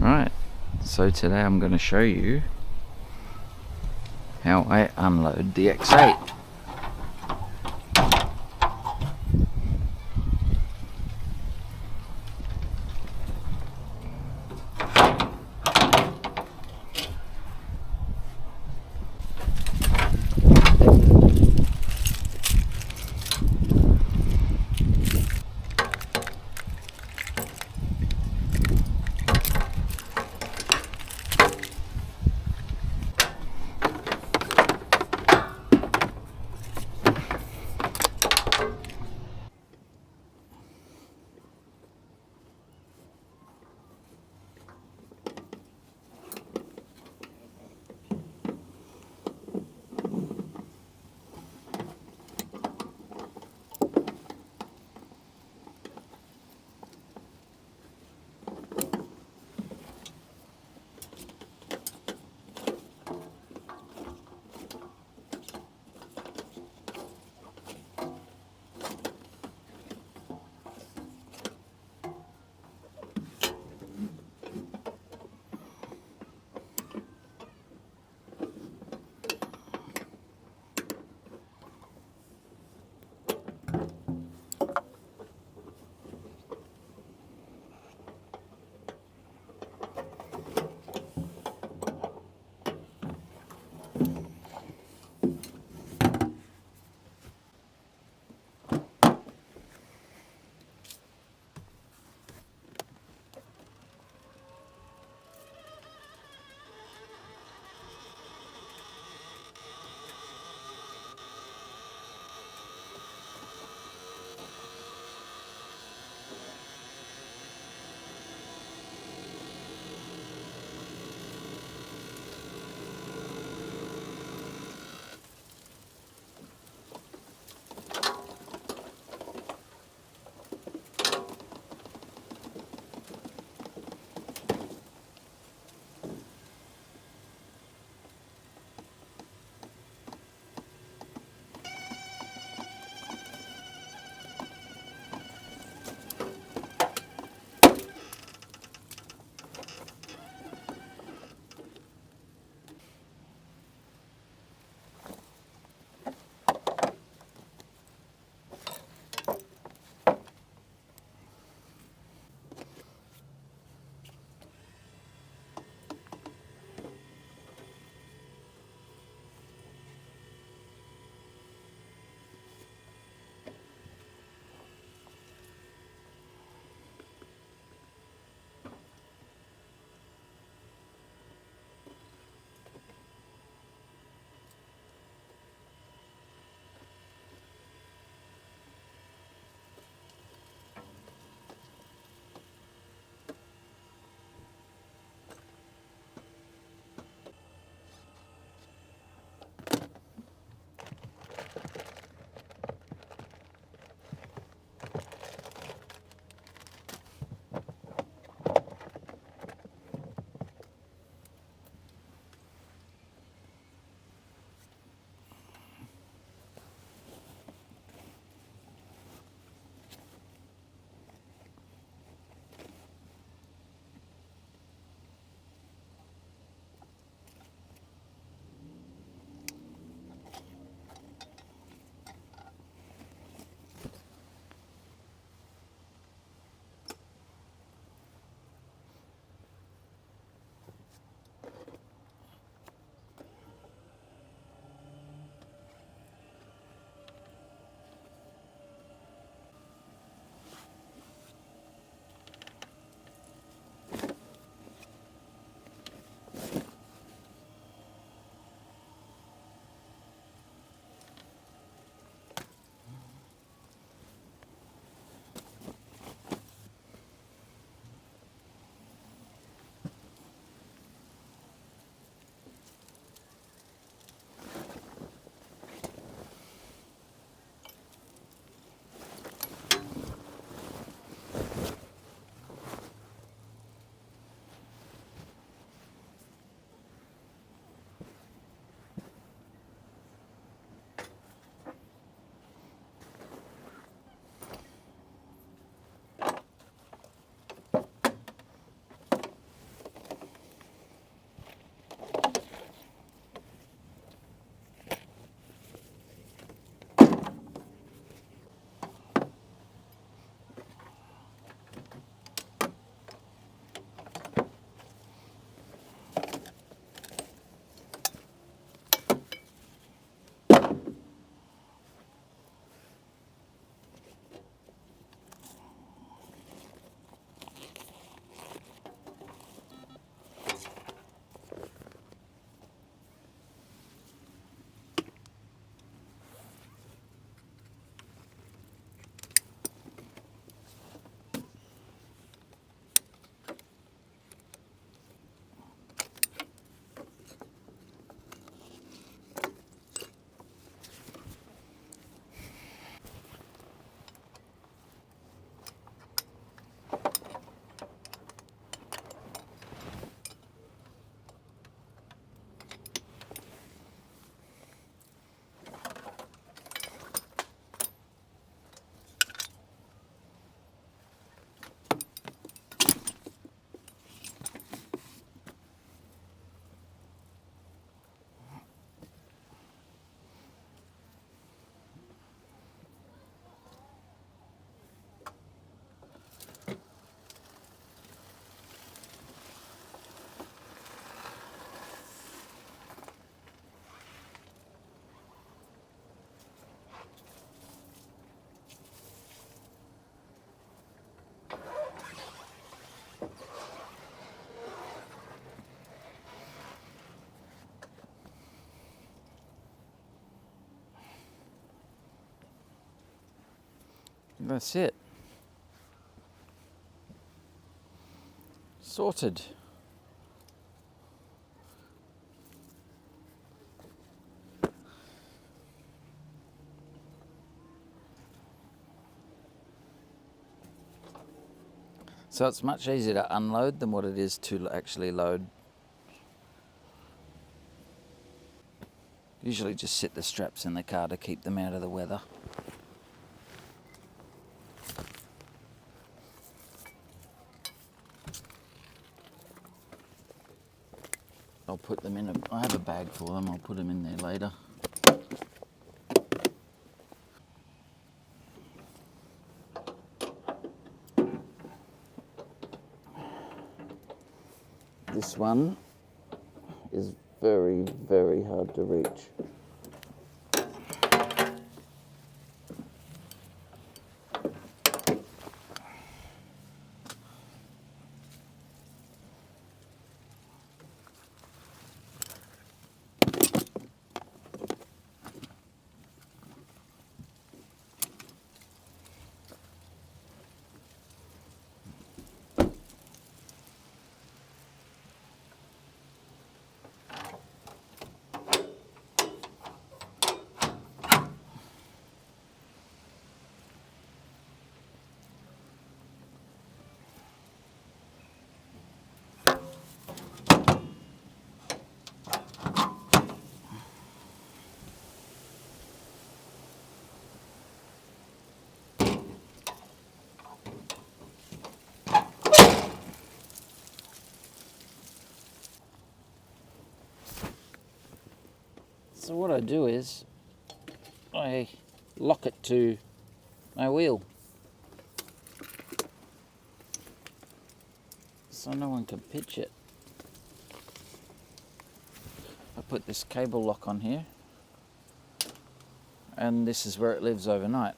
Right, so today I'm going to show you how I unload the X8. That's it. Sorted. So it's much easier to unload than what it is to actually load. Usually just sit the straps in the car to keep them out of the weather. I'll put them in I have a bag for them, I'll put them in there later. This one is very, very hard to reach. So what I do is I lock it to my wheel so no one can pitch it. I put this cable lock on here and this is where it lives overnight.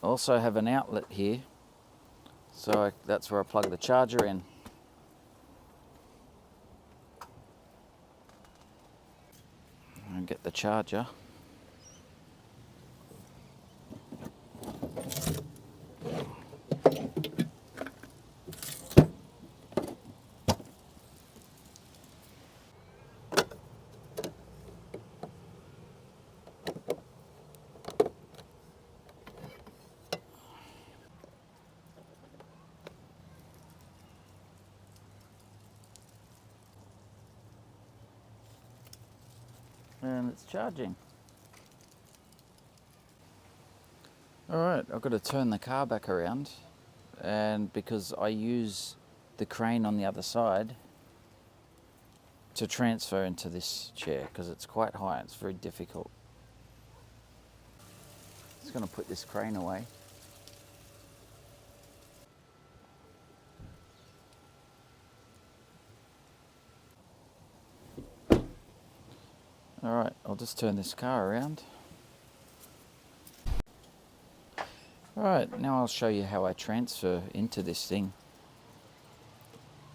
I also have an outlet here, so that's where I plug the charger in. And get the charger. And it's charging. Alright, I've got to turn the car back around, and because I use the crane on the other side to transfer into this chair because it's quite high, it's very difficult. Just going to put this crane away. Alright, I'll just turn this car around. Alright, now I'll show you how I transfer into this thing,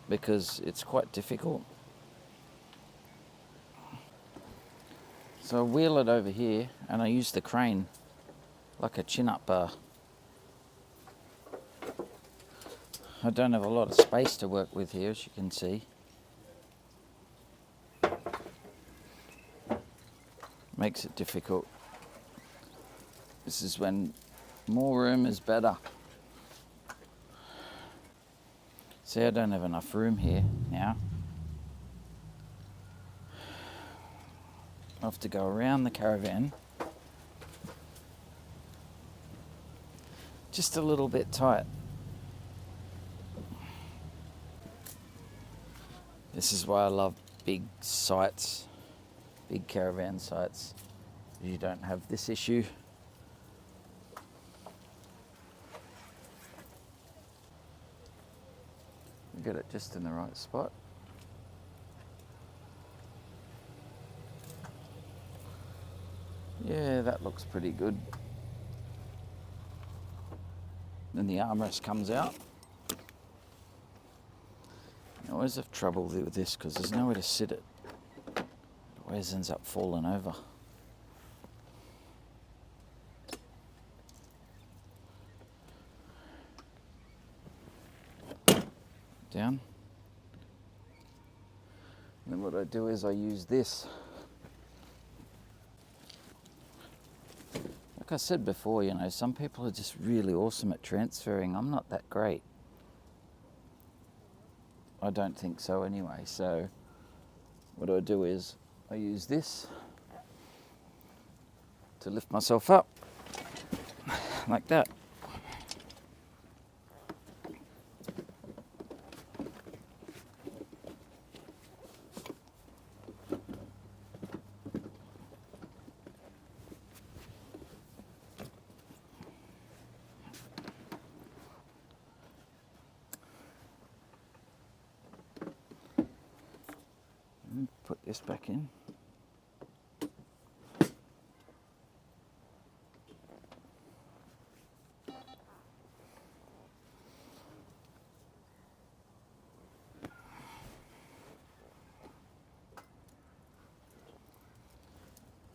because it's quite difficult. So I wheel it over here and I use the crane like a chin-up bar. I don't have a lot of space to work with here, as you can see. Makes it difficult. This is when more room is better. See, I don't have enough room here now. I have to go around the caravan. Just a little bit tight. This is why I love big sites, big caravan sites. You don't have this issue. Get it just in the right spot. Yeah, that looks pretty good. Then the armrest comes out. I always have trouble with this because there's nowhere to sit it. It always ends up falling over. down. And then what I do is I use this. Like I said before, you know, some people are just really awesome at transferring. I'm not that great. I don't think so anyway. So what I do is I use this to lift myself up like that. And put this back in.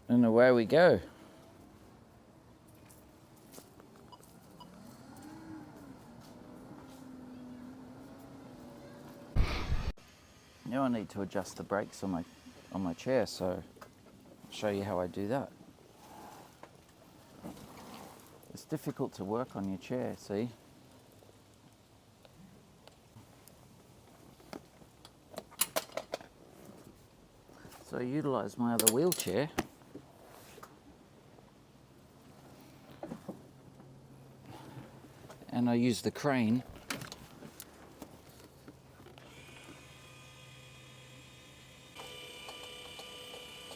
And away we go. Now I need to adjust the brakes on my chair, so I'll show you how I do that. It's difficult to work on your chair, see? So I utilise my other wheelchair and I use the crane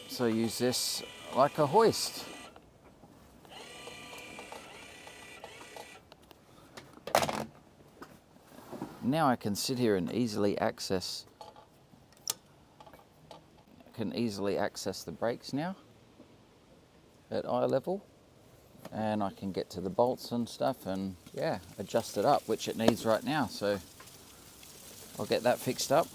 so I use this like a hoist. Now I can sit here and easily access the brakes now at eye level, and I can get to the bolts and stuff and yeah, adjust it up, which it needs right now, so I'll get that fixed up.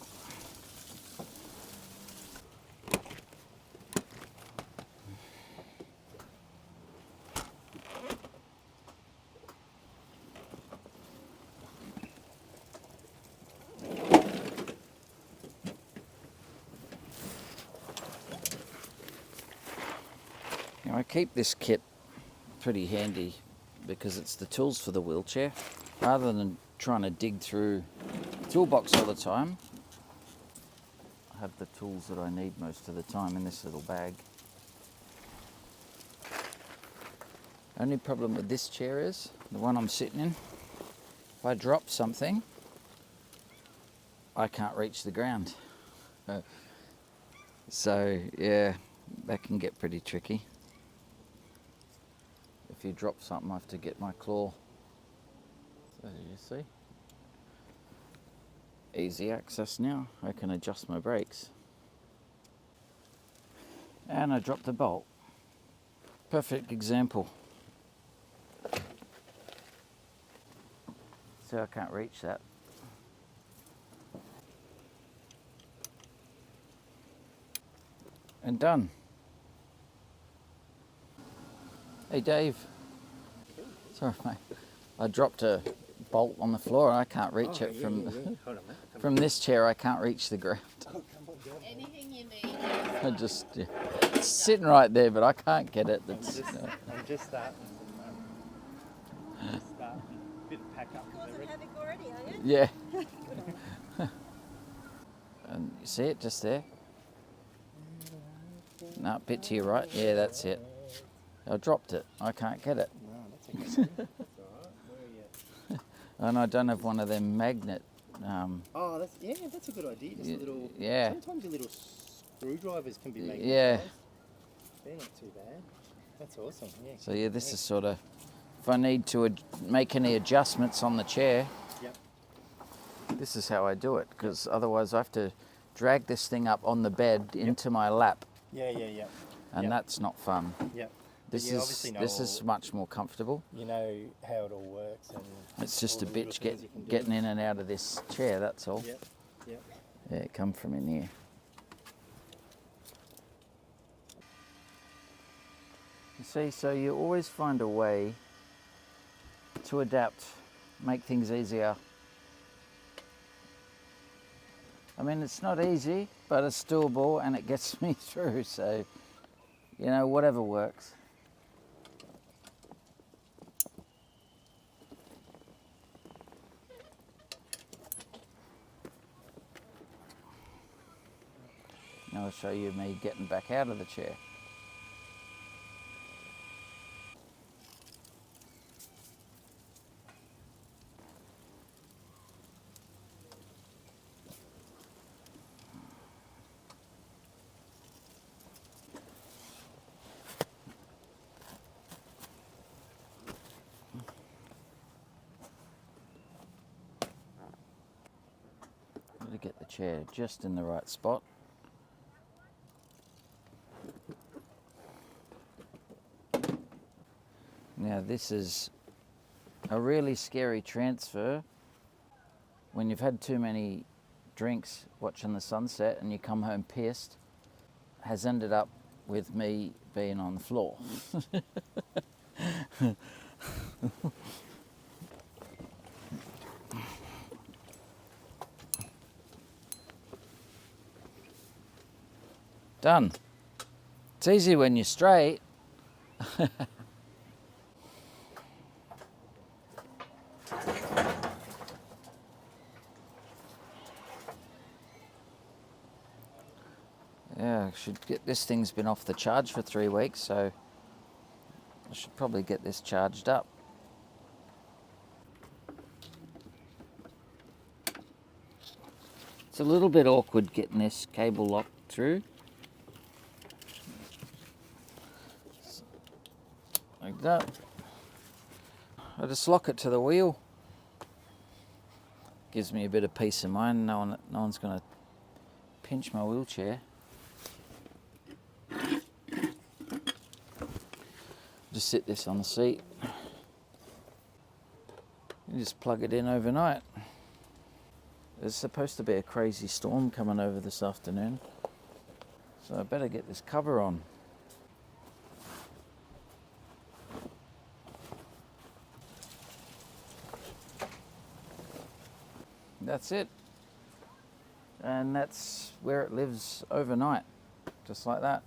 Now I keep this kit pretty handy because it's the tools for the wheelchair. Rather than trying to dig through the toolbox all the time, I have the tools that I need most of the time in this little bag. Only problem with this chair is, the one I'm sitting in, if I drop something, I can't reach the ground. So yeah, that can get pretty tricky. If you drop something, I have to get my claw. So you see? Easy access now. I can adjust my brakes. And I dropped the bolt. Perfect example. See, I can't reach that. And done. Hey Dave. Sorry mate. I dropped a bolt on the floor and I can't reach it from Hold on, mate. from this chair. I can't reach the ground. Anything you need. I just it's sitting right there, but I can't get it. I'm just starting. Bit of pack up. Wasn't having already, are you? Yeah. And you see it just there? No, bit to your right. Yeah, that's it. I dropped it. I can't get it. No, that's okay. That's all right. Where are you? And I don't have one of them magnet. Oh, that's a good idea. Just a little. Yeah. Sometimes your little screwdrivers can be magnetized. Yeah. They're not too bad. That's awesome. Yeah. So yeah, this is sort of, if I need to make any adjustments on the chair, Yep. this is how I do it, because otherwise I have to drag this thing up on the bed into my lap, Yeah. and Yep. that's not fun. Yep. This you obviously know this is much more comfortable. You know how it all works, and It's just a all the little bitch things you can do. getting in and out of this chair, that's all. Yep. Yep. Yeah, it come from in here. You see, so you always find a way to adapt, make things easier. I mean, it's not easy, but it's doable and it gets me through. So, you know, whatever works. Now I'll show you me getting back out of the chair. Got to get the chair just in the right spot. Now this is a really scary transfer when you've had too many drinks watching the sunset and you come home pissed. Has ended up with me being on the floor. Done. It's easy when you're straight. Yeah, I should get this thing's been off the charge for 3 weeks, so I should probably get this charged up. It's a little bit awkward getting this cable locked through. Like that. I just lock it to the wheel. Gives me a bit of peace of mind. No one's going to pinch my wheelchair. Just sit this on the seat. You just plug it in overnight. There's supposed to be a crazy storm coming over this afternoon, so I better get this cover on. That's it. And that's where it lives overnight, just like that.